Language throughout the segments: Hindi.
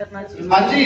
हाँ जी,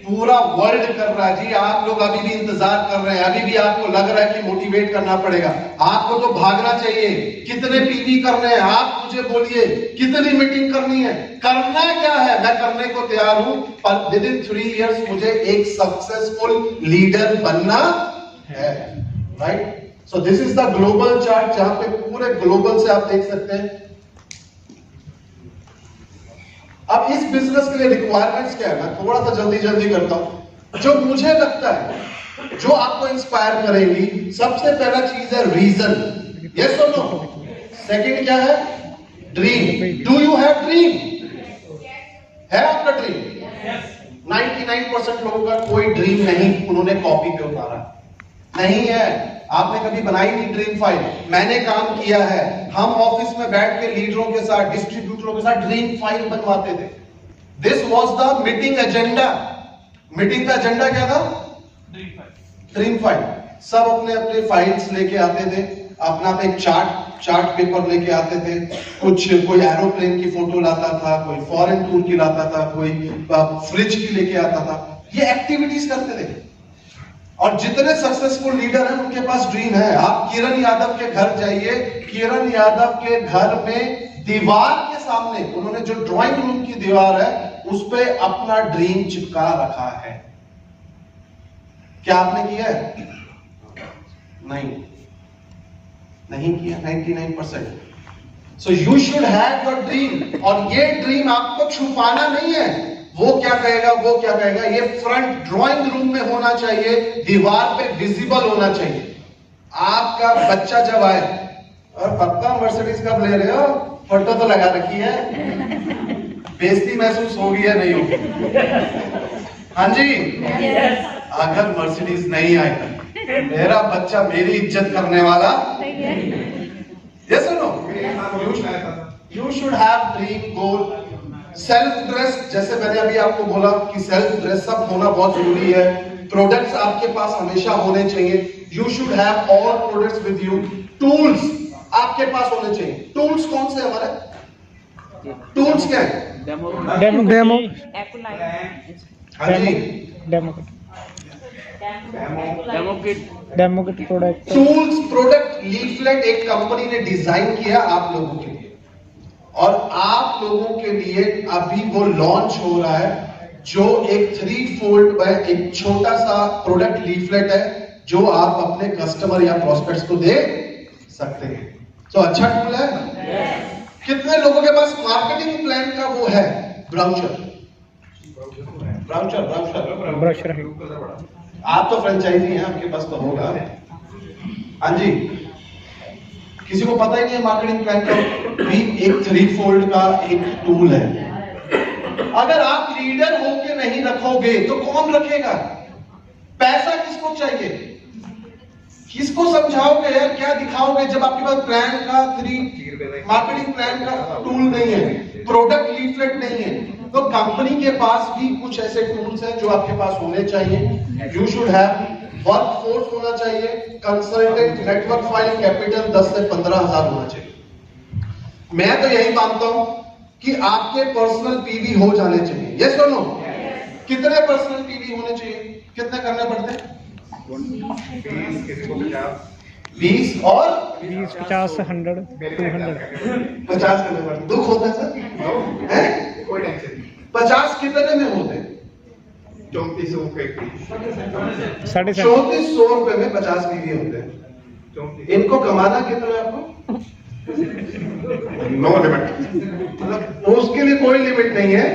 पूरा वर्ल्ड कर रहा है जी। आप लोग अभी भी इंतजार कर रहे हैं, अभी भी आपको लग रहा है कि मोटिवेट करना पड़ेगा। आपको तो भागना चाहिए। कितने पीवी करने हैं आप मुझे बोलिए, कितनी मीटिंग करनी है, करना क्या है? मैं करने को तैयार हूं, पर विद इन 3 इयर्स मुझे एक सक्सेसफुल लीडर बनना है, right? So this is the global chart, जहां पे पूरे ग्लोबल से आप देख सकते हैं। अब इस बिजनेस के लिए रिक्वायरमेंट्स क्या है, मैं थोड़ा सा जल्दी करता हूं। जो मुझे लगता है, जो आपको इंस्पायर करेगी, सबसे पहला चीज है रीजन, यस और नो। सेकंड क्या है? Dream. Do you have dream? है आपका ड्रीम? 99% लोगों का कोई ड्रीम नहीं, उन्होंने कॉपी पे उतारा नहीं है। आपने कभी बनाई थी ड्रीम फाइल? मैंने काम किया है। हम ऑफिस में बैठ के लीडरों के साथ, डिस्ट्रीब्यूटरों के साथ ड्रीम फाइल बनवाते थे। This was the meeting agenda. Meeting का एजेंडा क्या था? Dream file. सब अपने अपने फाइल्स लेके आते थे, अपना एक चार्ट पेपर लेके आते थे। कोई एरोप्लेन की फोटो लाता था, कोई फॉरेन टूर की लाता था, कोई फ्रिज की लेके आता था। ये एक्टिविटीज करते थे। और जितने सक्सेसफुल लीडर हैं उनके पास ड्रीम है। आप किरण यादव के घर जाइए, किरण यादव के घर में दीवार के सामने उन्होंने जो ड्राइंग रूम की दीवार है उस पे अपना ड्रीम चिपका रखा है। क्या आपने किया है? नहीं किया 99%। So you should have your dream. और ये ड्रीम आपको छुपाना नहीं है। वो क्या कहेगा, ये फ्रंट ड्राइंग रूम में होना चाहिए, दीवार पे विजिबल होना चाहिए। आपका बच्चा जब आए, और पापा मर्सिडीज कब ले रहे हो, फोटो तो लगा रखी है, बेइज्जती महसूस होगी या नहीं होगी? हाँ जी, अगर मर्सिडीज नहीं आएगा, मेरा बच्चा मेरी इज्जत करने वाला यस और no? You should have dream, goal. Self dress, जैसे मैंने अभी आपको बोला कि सेल्फ ड्रेस अप होना बहुत जरूरी है। प्रोडक्ट्स आपके पास हमेशा होने चाहिए। You should have all products with you. Tools आपके पास होने चाहिए। टूल्स कौन से हमारे? टूल्स क्या है? डेमो हाँ जी, demo kit product. Tools, product leaflet एक कंपनी ने डिजाइन किया आप लोगों के लिए, और आप लोगों के लिए अभी वो लॉन्च हो रहा है, जो एक 3 फोल्ड में एक छोटा सा प्रोडक्ट लीफलेट है जो आप अपने कस्टमर या प्रोस्पेक्ट्स को दे सकते हैं। तो अच्छा टूल है। कितने लोगों के पास मार्केटिंग प्लान का वो है? ब्राउचर है। आप तो फ्रेंचाइजी हैं, आपके पास तो होगा। हाँ जी, किसी को पता ही नहीं है मार्केटिंग प्लान का भी एक 3 फोल्ड का एक टूल है। अगर आप लीडर होके नहीं रखोगे तो कौन रखेगा? पैसा किसको चाहिए? किसको समझाओगे यार, क्या दिखाओगे जब आपके पास प्लान का मार्केटिंग प्लान का टूल नहीं है, प्रोडक्ट लीफलेट नहीं है? तो कंपनी के पास भी कुछ ऐसे टूल्स हैं जो आपके पास होने चाहिए। यू शुड हैव वर्कफोर्स होना चाहिए, कंसल्टेंट, नेटवर्क फाइल कैपिटल 10 से 15,000 होना चाहिए। मैं तो यही मानता हूं कि आपके पर्सनल पीवी हो जाने चाहिए। यस और नो? कितने पर्सनल पीवी होने चाहिए? कितने करने पड़ते हैं? 20 और 20, 50, 100, 200। 50 करने पड़ते। दुख होता है सर? कोई टेंशन नहीं। 50 कितने में होते हैं? 3400 3400 रुपए में 50 पीवी होते हैं। इनको कमाना कितना है आपको? No limit. मतलब उसके लिए कोई लिमिट नहीं है,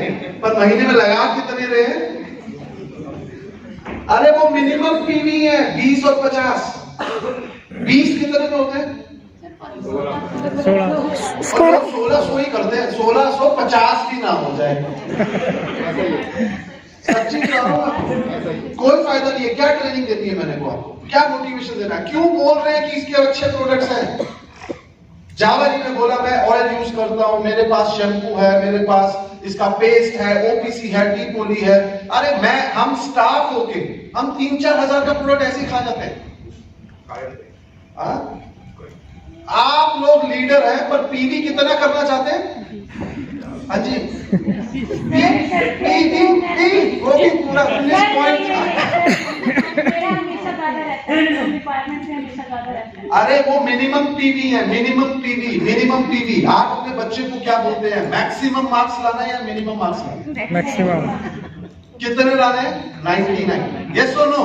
पर महीने में लगा कितने रहे हैं? अरे वो मिनिमम पीवी है 20 और 50। 20 कितने में होते हैं? 1600 ही करते हैं। 1650 भी ना हो जाए, सच्ची बता रहा हूं, कोई फायदा नहीं है। क्या ट्रेनिंग देती है मैंने को आपको? क्या मोटिवेशन देना है? क्यों बोल रहे हैं कि इसके अच्छे प्रोडक्ट्स हैं? जावा जी ने बोला मैं ऑयल यूज करता हूं, मेरे पास शैम्पू है, मेरे पास इसका पेस्ट है, ओपीसी है, टीपोली है। अरे हम स्टाफ होके हम 3-4 हजार का प्रोडक्ट ऐसे ही खा जाते हैं। आप लोग लीडर हैं, पर पीवी कितना करना चाहते हैं? हाँ जी, वो भी पूरा 19 पॉइंट। मेरा हमेशा ज्यादा रहता है, रिक्वायरमेंट से हमेशा ज्यादा रहता है। अरे वो मिनिमम पीवी है, मिनिमम पीवी। आप अपने बच्चे को क्या बोलते हैं, मैक्सिमम मार्क्स लाना है या मिनिमम मार्क्स लाना है? मैक्सिमम। कितने लाने हैं? 99। यस और नो?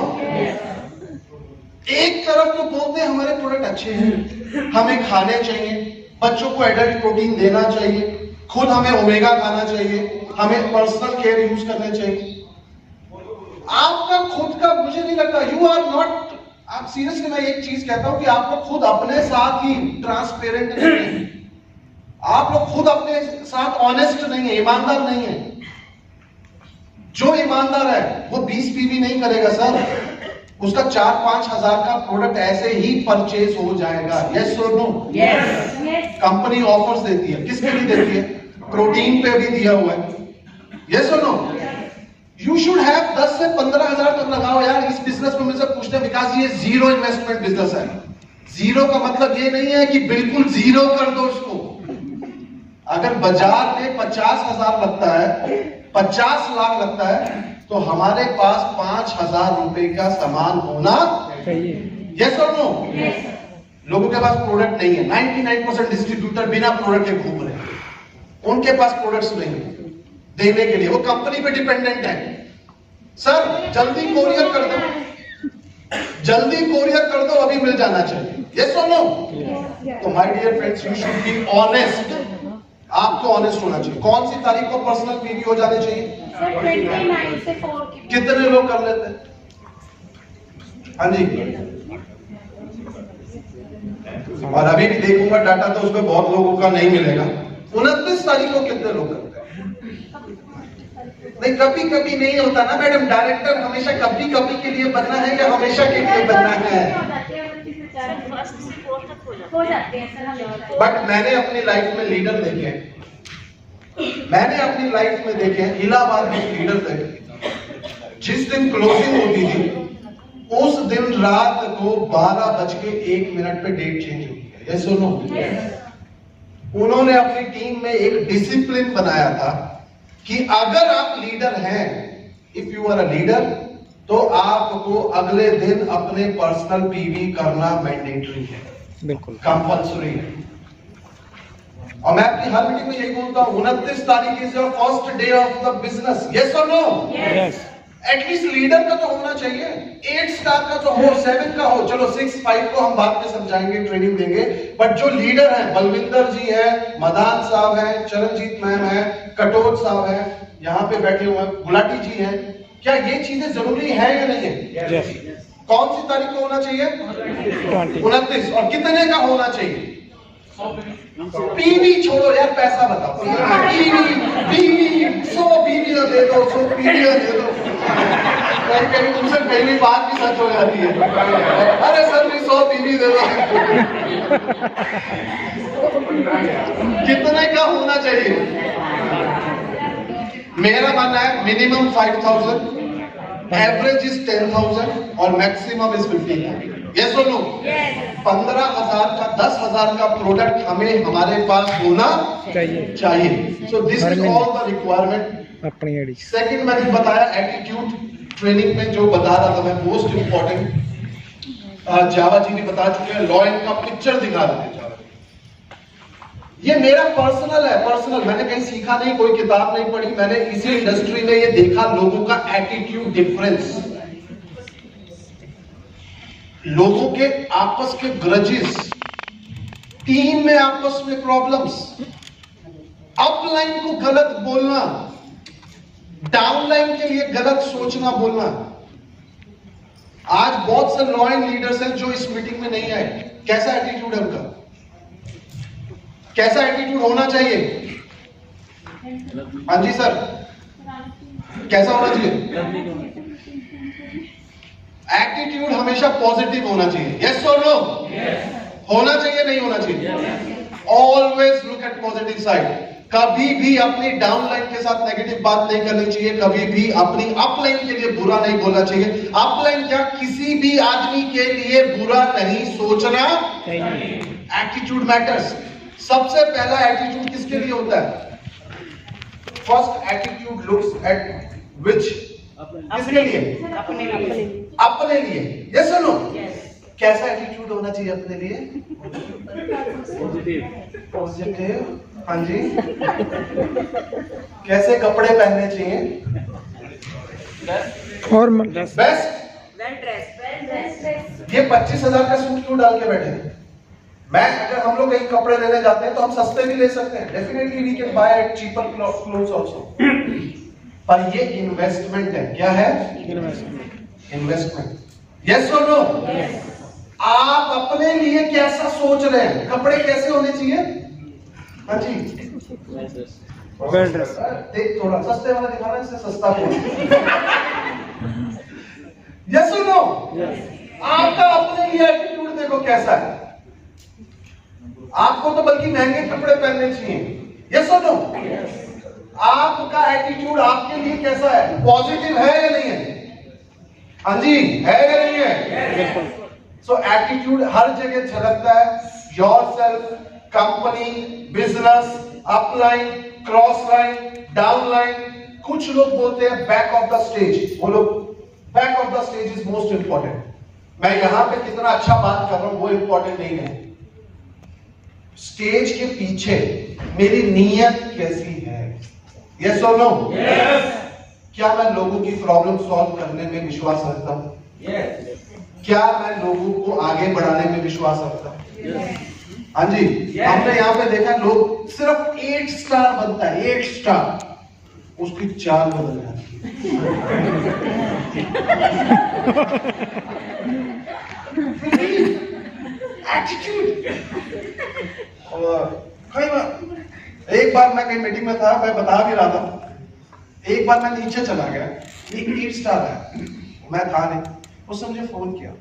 एक तरफ तो बोलते हैं हमारे प्रोडक्ट अच्छे हैं, हमें खाने चाहिए, बच्चों को एडल्ट प्रोटीन देना चाहिए, खुद हमें ओमेगा खाना चाहिए, हमें पर्सनल केयर यूज करने चाहिए। आपका खुद का मुझे नहीं लगता, यू आर नॉट, आप सीरियसली मैं एक चीज कहता हूं कि आप लोग खुद अपने साथ ही ट्रांसपेरेंट नहीं है, आप लोग खुद अपने साथ ऑनेस्ट नहीं है, ईमानदार नहीं है। जो ईमानदार है वो 20 पीवी नहीं करेगा सर, उसका 4-5 हजार का प्रोडक्ट ऐसे ही परचेज हो जाएगा। यस और नो? यस। कंपनी ऑफर्स देती है, किसके लिए देती है? प्रोटीन पे भी दिया हुआ है। यस और नो? यू शुड हैव 10 से 15 हजार तक लगाओ यार इस बिजनेस में। मुझसे पूछते हैं विकास ये जीरो इन्वेस्टमेंट बिजनेस है। जीरो का मतलब ये नहीं है कि बिल्कुल जीरो कर दो इसको। अगर बाजार में 50,000 लगता है, 50 लाख लगता है, तो हमारे पास 5,000 रुपए का सामान होना चाहिए। यस और नो? लोगों के पास प्रोडक्ट नहीं है, 99% डिस्ट्रीब्यूटर बिना प्रोडक्ट के घूम रहे हैं, उनके पास प्रोडक्ट्स नहीं है देने के लिए, वो कंपनी पे डिपेंडेंट है। सर जल्दी कोरियर कर दो, जल्दी कोरियर कर दो, अभी मिल जाना चाहिए। यस और नो? तो my dear friends, you should be honest. आपको ऑनेस्ट होना चाहिए। कौन सी तारीख को पर्सनल पीवी हो जाने चाहिए? सर 29 से 4 की। कितने लोग कर लेते हैं? हाँ जी, और अभी भी देखूंगा डाटा तो उसमें बहुत लोगों का नहीं मिलेगा। 29 तारीख को कितने लोग करते हैं? नहीं, कभी कभी नहीं होता ना मैडम। डायरेक्टर हमेशा कभी कभी के लिए बनना है या हमेशा के लिए बनना है? हो जाते हैं सर हमेशा। बट मैंने अपनी लाइफ में लीडर देखे हैं, मैंने अपनी लाइफ में देखे हैं, इलाहाबाद में लीडर देखे। जिस दिन क्लोजिंग होती थी उस दिन रात को 12:01 पे डेट चेंज होती है। यस और नो? उन्होंने अपनी टीम में एक डिसिप्लिन बनाया था कि अगर आप लीडर हैं, if you are a leader, तो आपको अगले दिन अपने पर्सनल पीवी करना मैंडेटरी है, बिल्कुल कंपल्सरी है। और मैं अपनी हर मीटिंग में यही बोलता हूं, 29 तारीख is your first day of the business. Yes और नो? यस। एटलीस्ट लीडर का तो होना चाहिए, 8 स्टार का तो हो, 7 का हो, चलो 6, 5 को हम बाद में समझाएंगे, ट्रेनिंग देंगे। बट जो लीडर है, बलविंदर जी है, मदान साहब है, चरणजीत मैम है, कटोच साहब है, यहाँ पे बैठे हुए हैं, गुलाटी जी है, क्या ये चीजें जरूरी है या नहीं है? यस। कौन सी तारीख को होना चाहिए? 29। और कितने का होना चाहिए? पीवी छोड़ो यार, पैसा बताओ। पीवी 100 पीवी ना दे दो, 100 पीवी ना दे दो। कहीं तुमसे पहली बात भी सच हो जाती है। अरे सर भी 100 पीवी दे दो। कितने का होना चाहिए? मेरा मानना है मिनिमम 5,000, एवरेज इज 10,000 और मैक्सिमम इज 15,000। यस और नो? 15,000 का, 10,000 का प्रोडक्ट हमें हमारे पास होना चाहिए। So this is all the requirement. अपनी आईडी। सेकंड मैंने बताया एटीट्यूड, ट्रेनिंग में जो बता रहा था मैं, मोस्ट इंपॉर्टेंट जावा जी भी बता चुके हैं, लॉ का पिक्चर दिखा रहे थे। ये मेरा पर्सनल है, पर्सनल, मैंने कहीं सीखा नहीं, कोई किताब नहीं पढ़ी, मैंने इसी इंडस्ट्री में ये देखा, लोगों का एटीट्यूड डिफरेंस, लोगों के आपस के ग्रजेस, टीम में आपस में प्रॉब्लम्स, अपलाइन को गलत बोलना, डाउनलाइन के लिए गलत सोचना बोलना। आज बहुत से लॉ एंड लीडर्स हैं जो इस मीटिंग में नहीं आए। कैसा एटीट्यूड है उनका? कैसा एटीट्यूड होना चाहिए? हाँ जी सर, कैसा होना चाहिए? एटीट्यूड हमेशा पॉजिटिव होना चाहिए। यस और नो? होना चाहिए, नहीं होना चाहिए? Always look at positive side. कभी भी अपनी डाउनलाइन के साथ नेगेटिव बात नहीं करनी चाहिए, कभी भी अपनी अपलाइन के लिए बुरा नहीं बोलना चाहिए। अपलाइन क्या, किसी भी आदमी के लिए बुरा नहीं सोचना। Attitude matters. सबसे पहला एटीट्यूड किसके लिए होता है? फर्स्ट एटीट्यूड लुक्स एट विच, किसके लिए? अपने लिए। यस और नो? कैसा एटीट्यूड होना चाहिए अपने लिए? पॉजिटिव। हाँ जी। कैसे कपड़े पहनने चाहिए? और बेस्ट। ये 25,000 का सूट क्यों डाल के बैठे हैं? मैं अगर हम लोग कहीं कपड़े लेने जाते हैं तो हम सस्ते भी ले सकते हैं, definitely we can buy at cheaper clothes also, पर ये इन्वेस्टमेंट है। क्या है? इन्वेस्टमेंट। यस और नो? आप अपने लिए कैसा सोच रहे हैं? कपड़े कैसे होने चाहिए? हाँ जी, वेल ड्रेस। देख थोड़ा सस्ते वाला दिखाना, इससे सस्ता फोन। यस और नो? आपका अपने लिए एटीट्यूड देखो कैसा है। आपको तो बल्कि महंगे कपड़े पहनने चाहिए। यस और नो? आपका एटीट्यूड आपके लिए कैसा है? पॉजिटिव है या नहीं है? हाँ जी, है या नहीं है? सो एटीट्यूड हर जगह झलकता है। Yourself, company, business, upline, cross line, down line. कुछ लोग बोलते हैं बैक ऑफ द स्टेज। वो लोग back of the stage is most important. मैं यहां पे कितना अच्छा बात कर रहा हूं वो इंपॉर्टेंट नहीं है, स्टेज के पीछे मेरी नीयत कैसी है। यस और नो? क्या मैं लोगों की प्रॉब्लम सॉल्व करने में विश्वास रखता हूं? क्या मैं लोगों को आगे बढ़ाने में विश्वास रखता हूं? हाँ जी, हमने यहाँ पे देखा लोग सिर्फ 8 स्टार बनता है, 8 स्टार, उसकी चाल बदल जाती है। एटीट्यूड। और कई बार, एक बार मैं कहीं मीटिंग में था, मैं बता भी रहा था, एक बार मैं नीचे चला गया, ये 8 स्टार है, मैं था नहीं, उसने मुझे फोन किया,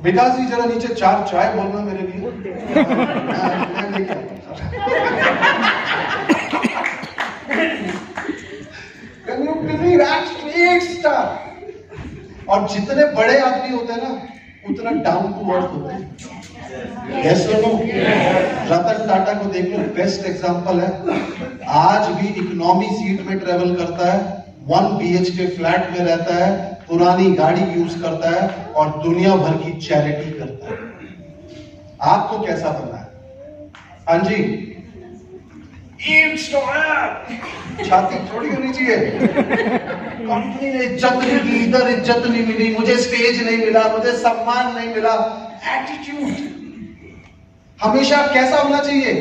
विकास जी जरा नीचे 4 चाय बोलना मेरे लिए। मैं लेके आता हूं। 8 स्टार। और जितने बड़े आदमी होते हैं ना, उतना डाउन टू अर्थ होते हैं। यस और नो? रतन टाटा को देख लो, बेस्ट एग्जांपल है। आज भी इकोनॉमी सीट में ट्रेवल करता है, 1 BHK फ्लैट में रहता है, पुरानी गाड़ी यूज करता है और दुनिया भर की चैरिटी करता है। आपको कैसा बनना है? हाँ जी, छाती थोड़ी होनी चाहिए। कंपनी ने इज्जत नहीं की, इधर इज्जत नहीं मिली, मुझे स्टेज नहीं मिला, मुझे सम्मान नहीं मिला। एटीट्यूड हमेशा कैसा होना चाहिए?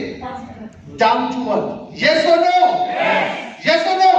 Down to earth. यस और नो? यस और नो?